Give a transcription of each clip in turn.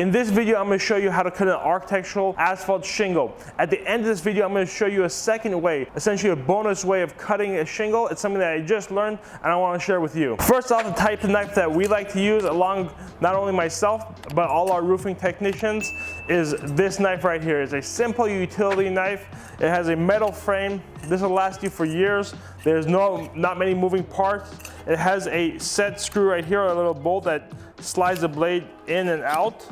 In this video, I'm going to show you how to cut an architectural asphalt shingle. At the end of this video, I'm going to show you a second way, essentially a bonus way of cutting a shingle. It's something that I just learned and I want to share with you. First off, the type of knife that we like to use, along not only myself, but all our roofing technicians, is this knife right here. It's a simple utility knife. It has a metal frame. This will last you for years. There's not many moving parts. It has a set screw right here, a little bolt that slides the blade in and out.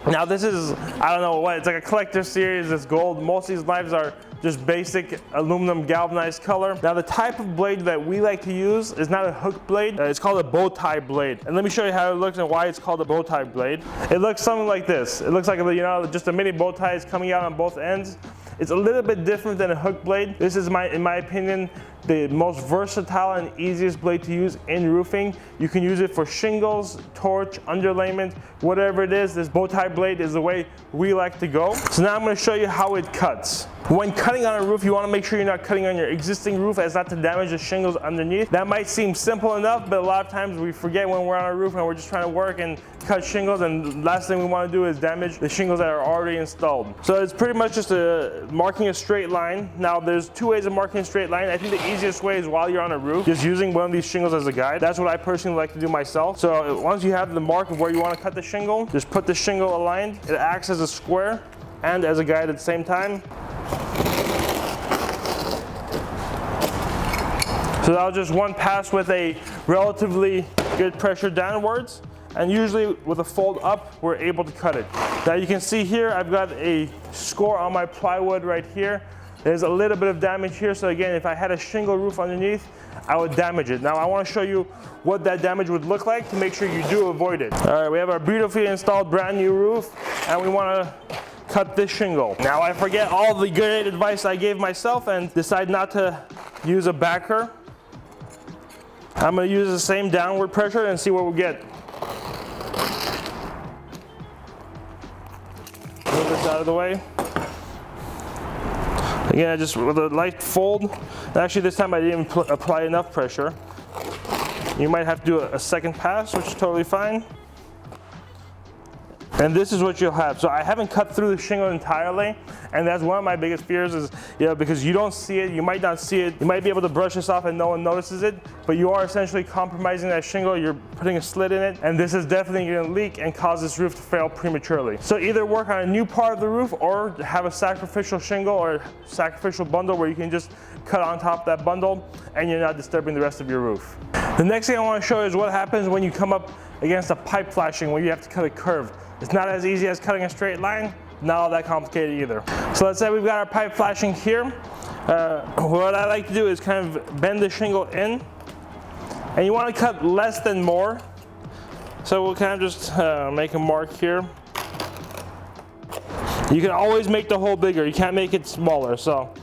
Now this is, I don't know what, it's like a collector series, it's gold. Most of these knives are just basic aluminum galvanized color. Now the type of blade that we like to use is not a hook blade, it's called a bow tie blade. And let me show you how it looks and why it's called a bow tie blade. It looks something like this. It looks like, just a mini bow tie is coming out on both ends. It's a little bit different than a hook blade. This is, in my opinion, the most versatile and easiest blade to use in roofing. You can use it for shingles, torch, underlayment, whatever it is. This bow tie blade is the way we like to go. So now I'm going to show you how it cuts. When cutting on a roof, you want to make sure you're not cutting on your existing roof as not to damage the shingles underneath. That might seem simple enough, but a lot of times we forget when we're on a roof and we're just trying to work and cut shingles, and the last thing we want to do is damage the shingles that are already installed. So it's pretty much just marking a straight line. Now there's two ways of marking a straight line. I think the easiest way is while you're on a roof, just using one of these shingles as a guide. That's what I personally like to do myself. So once you have the mark of where you want to cut the shingle, just put the shingle aligned. It acts as a square and as a guide at the same time. So that was just one pass with a relatively good pressure downwards, and usually with a fold up, we're able to cut it. Now you can see here, I've got a score on my plywood right here. There's a little bit of damage here, so again, if I had a shingle roof underneath, I would damage it. Now I want to show you what that damage would look like to make sure you do avoid it. All right, we have our beautifully installed brand new roof, and we want to cut this shingle. Now I forget all the great advice I gave myself and decide not to use a backer. I'm going to use the same downward pressure and see what we get. Move this out of the way. Again, I just with a light fold. Actually, this time I didn't even apply enough pressure. You might have to do a second pass, which is totally fine. And this is what you'll have. So I haven't cut through the shingle entirely, and that's one of my biggest fears is, because you don't see it, you might not see it, you might be able to brush this off and no one notices it, but you are essentially compromising that shingle, you're putting a slit in it, and this is definitely going to leak and cause this roof to fail prematurely. So either work on a new part of the roof or have a sacrificial shingle or sacrificial bundle where you can just cut on top of that bundle and you're not disturbing the rest of your roof. The next thing I want to show you is what happens when you come up against a pipe flashing where you have to cut a curve. It's not as easy as cutting a straight line, not all that complicated either. So let's say we've got our pipe flashing here. What I like to do is kind of bend the shingle in, and you want to cut less than more. So we'll kind of just make a mark here. You can always make the hole bigger, you can't make it smaller. So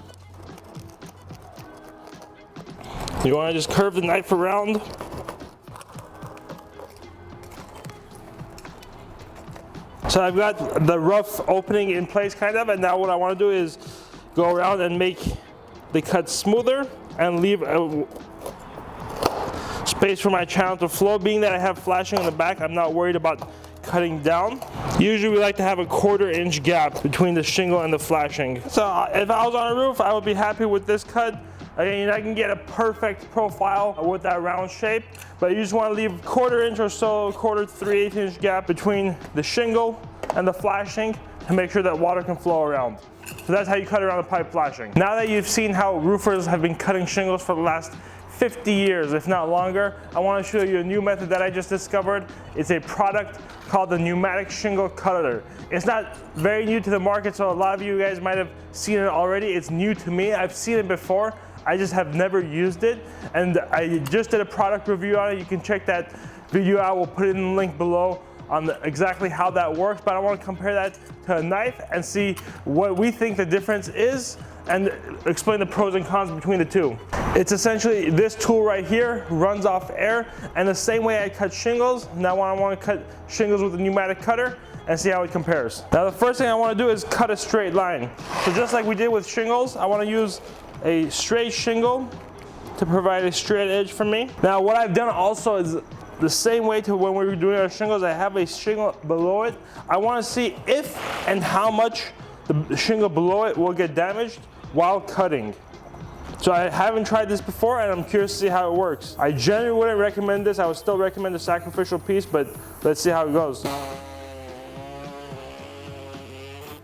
you want to just curve the knife around. So I've got the rough opening in place kind of, and now what I want to do is go around and make the cut smoother and leave a space for my channel to flow. Being that I have flashing on the back, I'm not worried about cutting down. Usually we like to have a 1/4 inch gap between the shingle and the flashing. So if I was on a roof, I would be happy with this cut. Again, I can get a perfect profile with that round shape, but you just want to leave 1/4 inch or so, 1/4 to 3/8 inch gap between the shingle and the flashing to make sure that water can flow around. So that's how you cut around the pipe flashing. Now that you've seen how roofers have been cutting shingles for the last 50 years, if not longer, I want to show you a new method that I just discovered. It's a product called the pneumatic shingle cutter. It's not very new to the market, so a lot of you guys might have seen it already. It's new to me. I've seen it before. I just have never used it, and I just did a product review on it. You can check that video out. We'll put it in the link below on exactly how that works, but I want to compare that to a knife and see what we think the difference is and explain the pros and cons between the two. It's essentially this tool right here runs off air, and the same way I cut shingles, now I want to cut shingles with a pneumatic cutter and see how it compares. Now the first thing I want to do is cut a straight line. So just like we did with shingles, I want to use a straight shingle to provide a straight edge for me. Now what I've done also is the same way to when we were doing our shingles. I have a shingle below it. I want to see if and how much the shingle below it will get damaged while cutting. So I haven't tried this before, and I'm curious to see how it works. I generally wouldn't recommend this. I would still recommend the sacrificial piece, but let's see how it goes.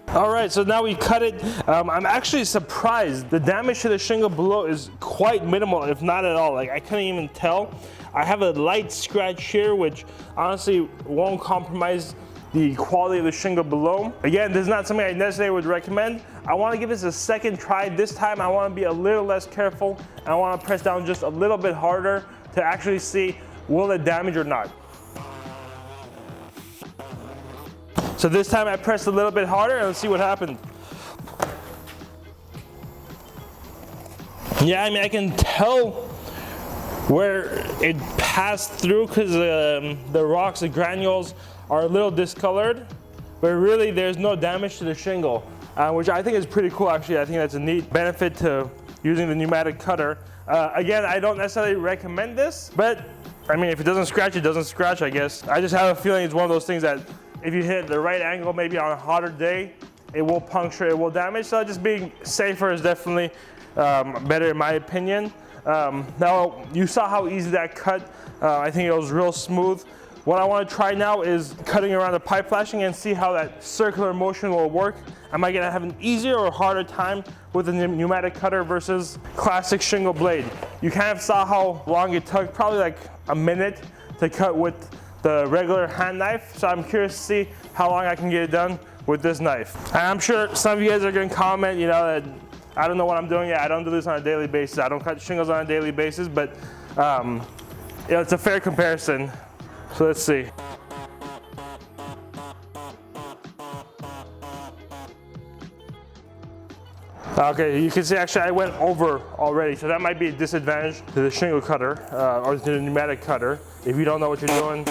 All right, so now we cut it. I'm actually surprised. The damage to the shingle below is quite minimal, if not at all. Like, I couldn't even tell. I have a light scratch here, which honestly won't compromise the quality of the shingle below. Again, this is not something I necessarily would recommend. I want to give this a second try. This time I want to be a little less careful, and I want to press down just a little bit harder to actually see will it damage or not. So this time I pressed a little bit harder, and let's see what happened. Yeah, I mean, I can tell where it passed through because the rocks, the granules are a little discolored, but really there's no damage to the shingle, which I think is pretty cool actually. I think that's a neat benefit to using the pneumatic cutter. Again, I don't necessarily recommend this, but I mean, if it doesn't scratch, it doesn't scratch, I guess. I just have a feeling it's one of those things that if you hit the right angle, maybe on a hotter day, it will puncture, it will damage. So just being safer is definitely better in my opinion. Now, you saw how easy that cut. I think it was real smooth. What I want to try now is cutting around the pipe flashing and see how that circular motion will work. Am I gonna have an easier or harder time with a pneumatic cutter versus classic shingle blade? You kind of saw how long it took, probably like a minute to cut with the regular hand knife. So I'm curious to see how long I can get it done with this knife. And I'm sure some of you guys are gonna comment, you know, that I don't know what I'm doing yet. I don't do this on a daily basis. I don't cut shingles on a daily basis, but you know, it's a fair comparison. So let's see. Okay, you can see actually I went over already, so that might be a disadvantage to the shingle cutter or to the pneumatic cutter if you don't know what you're doing.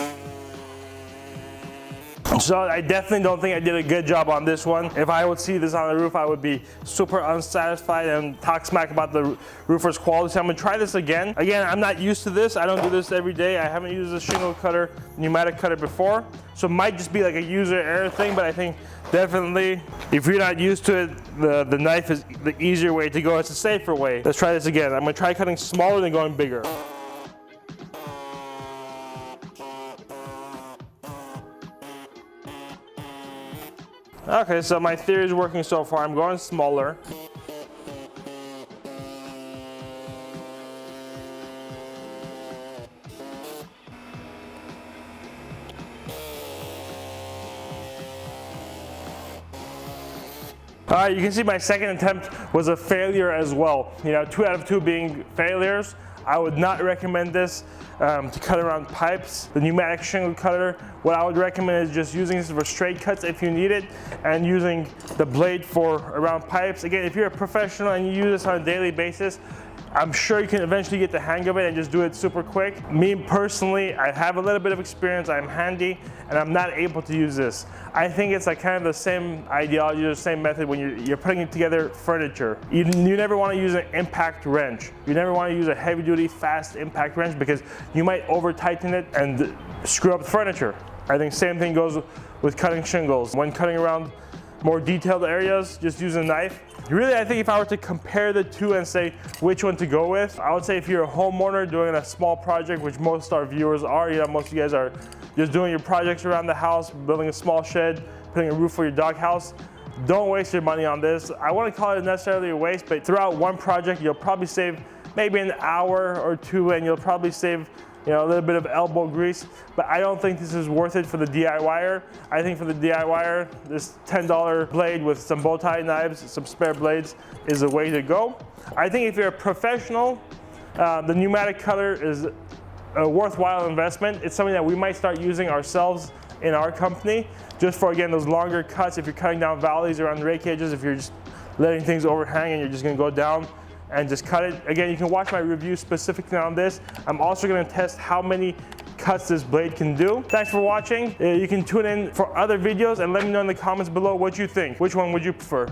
So I definitely don't think I did a good job on this one. If I would see this on the roof, I would be super unsatisfied and talk smack about the roofer's quality. So I'm gonna try this again. Again, I'm not used to this. I don't do this every day. I haven't used a shingle cutter, pneumatic cutter before. So it might just be like a user error thing, but I think definitely if you're not used to it, the knife is the easier way to go. It's a safer way. Let's try this again. I'm gonna try cutting smaller than going bigger. Okay, so my theory is working so far. I'm going smaller. All right, you can see my second attempt was a failure as well. You know, 2 out of 2 being failures. I would not recommend this to cut around pipes. The pneumatic shingle cutter, what I would recommend is just using this for straight cuts if you need it, and using the blade for around pipes. Again, if you're a professional and you use this on a daily basis, I'm sure you can eventually get the hang of it and just do it super quick. Me personally, I have a little bit of experience, I'm handy, and I'm not able to use this. I think it's like kind of the same ideology, the same method when you're putting together furniture. You never want to use an impact wrench. You never want to use a heavy duty, fast impact wrench because you might over tighten it and screw up the furniture. I think same thing goes with cutting shingles. When cutting around more detailed areas, just use a knife. Really, I think if I were to compare the two and say which one to go with, I would say if you're a homeowner doing a small project, which most of our viewers are, you know, most of you guys are just doing your projects around the house, building a small shed, putting a roof for your doghouse, don't waste your money on this. I wouldn't call it necessarily a waste, but throughout one project, you'll probably save maybe an hour or two, and you'll probably save, you know, a little bit of elbow grease, but I don't think this is worth it for the DIYer. I think for the DIYer, this $10 blade with some bow tie knives, some spare blades is the way to go. I think if you're a professional, the pneumatic cutter is a worthwhile investment. It's something that we might start using ourselves in our company, just for, again, those longer cuts. If you're cutting down valleys around the rake edges, if you're just letting things overhang and you're just gonna go down and just cut it. Again, you can watch my review specifically on this. I'm also gonna test how many cuts this blade can do. Thanks for watching. You can tune in for other videos and let me know in the comments below what you think. Which one would you prefer?